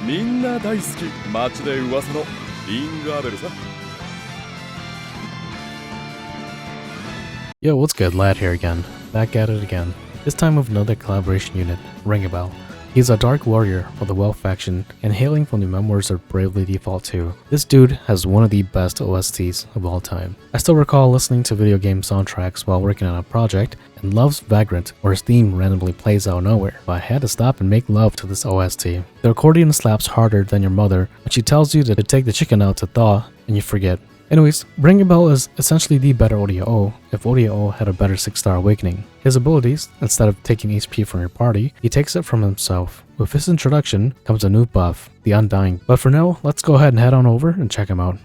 みんな大好き街で噂のリンガーベルさ。 Yo, what's good, Lad here again. Back at it again. This time with another collaboration unit, Ringabel. He's a dark warrior of the Well faction and hailing from the memoirs of Bravely Default 2. This dude has one of the best OSTs of all time. I still recall listening to video game soundtracks while working on a project and loves Vagrant, where his theme randomly plays out of nowhere, but I had to stop and make love to this OST. The accordion slaps harder than your mother when she tells you to take the chicken out to thaw and you forget. Anyways, Ringabel is essentially the better ODO if ODO had a better 6-star awakening. His abilities, instead of taking HP from your party, he takes it from himself. With his introduction comes a new buff, the Undying. But for now, let's go ahead and head on over and check him out.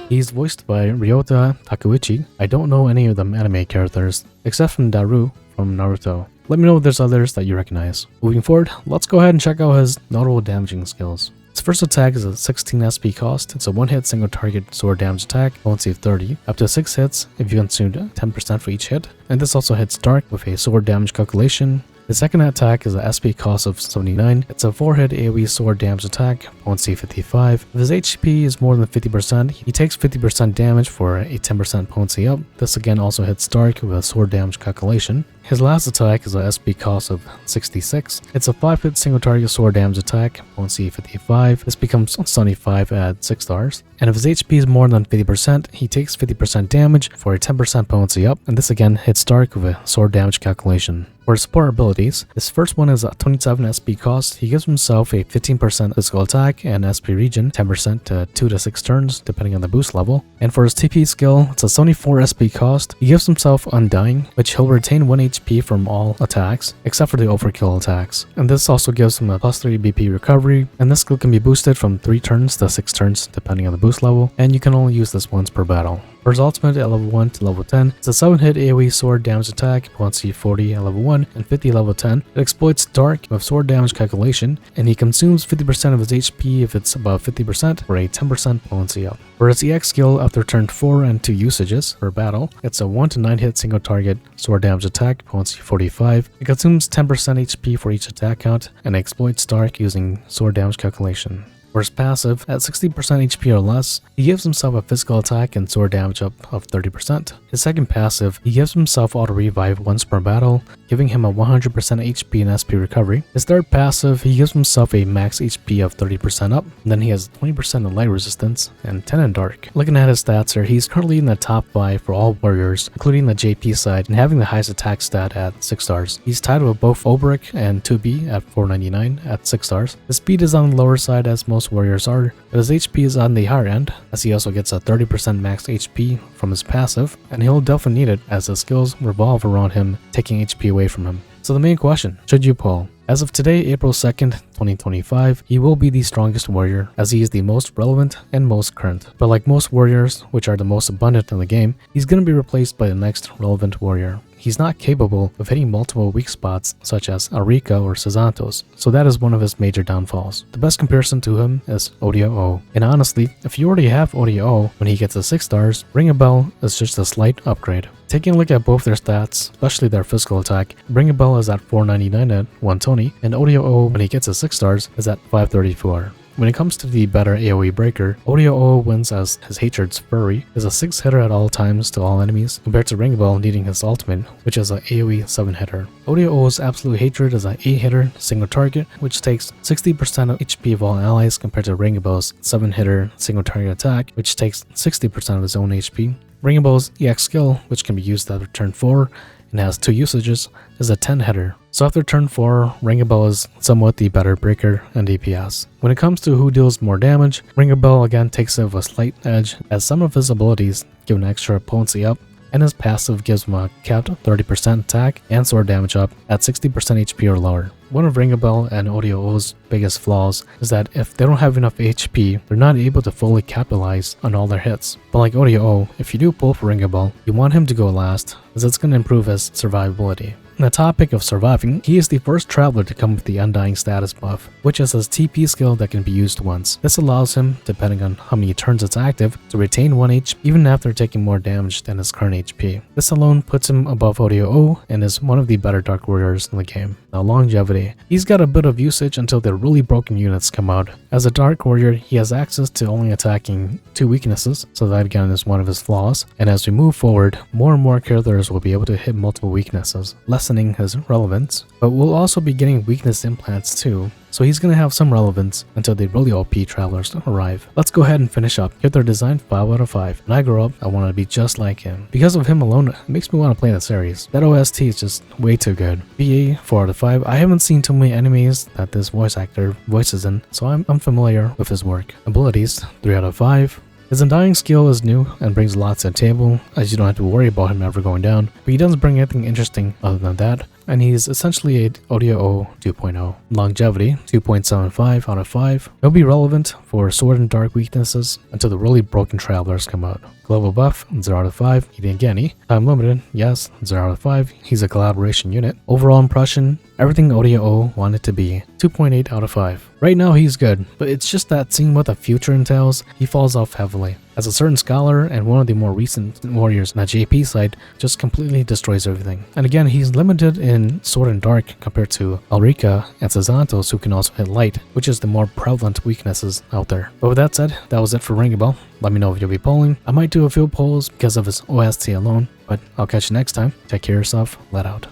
He's voiced by Ryota Takeuchi. I don't know any of the anime characters, except from Daru from Naruto. Let me know if there's others that you recognize. Moving forward, let's go ahead and check out his notable damaging skills. His first attack is a 16 SP cost. It's a one-hit single target sword damage attack, won't save 30, up to 6 hits if you consume 10% for each hit, and this also hits Dark with a sword damage calculation. The second attack is a SP cost of 79. It's a 4-hit AoE sword damage attack, won't save 55. If his HP is more than 50%, he takes 50% damage for a 10% potency up. This again also hits Dark with a sword damage calculation. His last attack is a SP cost of 66. It's a 5-hit single target sword damage attack, won't see 55. This becomes 75 at 6 stars. And if his HP is more than 50%, he takes 50% damage for a 10% potency up, and this again hits Dark with a sword damage calculation. For his support abilities, his first one is a 27 SP cost. He gives himself a 15% physical attack and SP regen, 10% to 2 to 6 turns depending on the boost level. And for his TP skill, it's a 74 SP cost. He gives himself Undying, which he'll retain 1 HP from all attacks, except for the overkill attacks. And this also gives him a plus 3 BP recovery, and this skill can be boosted from 3 turns to 6 turns depending on the boost level, and you can only use this once per battle. For his ultimate at level 1 to level 10, it's a 7-hit AoE sword damage attack, potency 40 at level 1 and 50 at level 10. It exploits Dark with sword damage calculation, and he consumes 50% of his HP if it's above 50% for a 10% potency up. For his EX skill after turn 4 and 2 usages per battle, it's a 1 to 9 hit single target sword damage attack, potency 45. It consumes 10% HP for each attack count, and exploits Dark using sword damage calculation. For his passive, at 60% HP or less, he gives himself a physical attack and sword damage up of 30%. His second passive, he gives himself auto revive once per battle, giving him a 100% HP and SP recovery. His third passive, he gives himself a max HP of 30% up, and then he has 20% in light resistance and 10 in dark. Looking at his stats here, he's currently in the top 5 for all warriors, including the JP side, and having the highest attack stat at 6 stars. He's tied with both Obrick and 2B at 499 at 6 stars. His speed is on the lower side as most warriors are, but his HP is on the higher end, as he also gets a 30% max HP from his passive, and he'll definitely need it as his skills revolve around him taking HP away from him. So the main question, should you pull? As of today, April 2nd, 2025, he will be the strongest warrior as he is the most relevant and most current. But like most warriors, which are the most abundant in the game, he's going to be replaced by the next relevant warrior. He's not capable of hitting multiple weak spots such as Arika or Sazantos, so that is one of his major downfalls. The best comparison to him is ODO, and honestly, if you already have ODO when he gets the 6 stars, Ringabel is just a slight upgrade. Taking a look at both their stats, especially their physical attack, Ringabel is at 499 at 120, and ODO when he gets his 6 stars is at 534. When it comes to the better AoE breaker, ODO wins as his Hatred's Fury is a 6-hitter at all times to all enemies, compared to Ringabel needing his ultimate, which is a AoE 7-hitter. ODO's Absolute Hatred is an 8-hitter single target, which takes 60% of HP of all allies, compared to Ringabel's 7-hitter single target attack, which takes 60% of his own HP. Ringabel's EX skill, which can be used after turn 4 and has 2 usages, is a 10-hitter. So after turn 4, Ringabel is somewhat the better breaker and DPS. When it comes to who deals more damage, Ringabel again takes it with a slight edge, as some of his abilities give an extra potency up, and his passive gives him a capped 30% attack and sword damage up at 60% HP or lower. One of Ringabel and ODO's biggest flaws is that if they don't have enough HP, they're not able to fully capitalize on all their hits. But like ODO, if you do pull for Ringabel, you want him to go last, as it's going to improve his survivability. On the topic of surviving, he is the first traveler to come with the Undying status buff, which is his TP skill that can be used once. This allows him, depending on how many turns it's active, to retain 1 HP even after taking more damage than his current HP. This alone puts him above ODO and is one of the better Dark Warriors in the game. Now longevity. He's got a bit of usage until the really broken units come out. As a Dark Warrior, he has access to only attacking 2 weaknesses, so that again is one of his flaws, and as we move forward, more and more characters will be able to hit multiple weaknesses, lessening his relevance, but we'll also be getting weakness implants too, so he's gonna have some relevance until the really OP travelers arrive. Let's go ahead and finish up. Character design 5 out of 5. When I grow up, I want to be just like him. Because of him alone, it makes me want to play the series. That OST is just way too good. BA 4 out of 5. I haven't seen too many animes that this voice actor voices in, so I'm familiar with his work. Abilities 3 out of 5. His Undying skill is new and brings lots to the table, as you don't have to worry about him ever going down, but he doesn't bring anything interesting other than that, and he's essentially a ODO 2.0. Longevity 2.75 out of 5. He'll be relevant for sword and dark weaknesses until the really broken travelers come out. Global buff 0 out of 5. He didn't get any. Time limited, yes, 0 out of 5. He's a collaboration unit. Overall impression, everything ODO wanted to be, 2.8 out of 5. Right now he's good, but it's just that seeing what the future entails, he falls off heavily. As a certain scholar and one of the more recent warriors on the JP side just completely destroys everything. And again, he's limited in sword and dark compared to Ulrika and Sazantos, who can also hit light, which is the more prevalent weaknesses out there. But with that said, that was it for Ringabel. Let me know if you'll be polling. I might do a few polls because of his OST alone, but I'll catch you next time. Take care of yourself. Let out.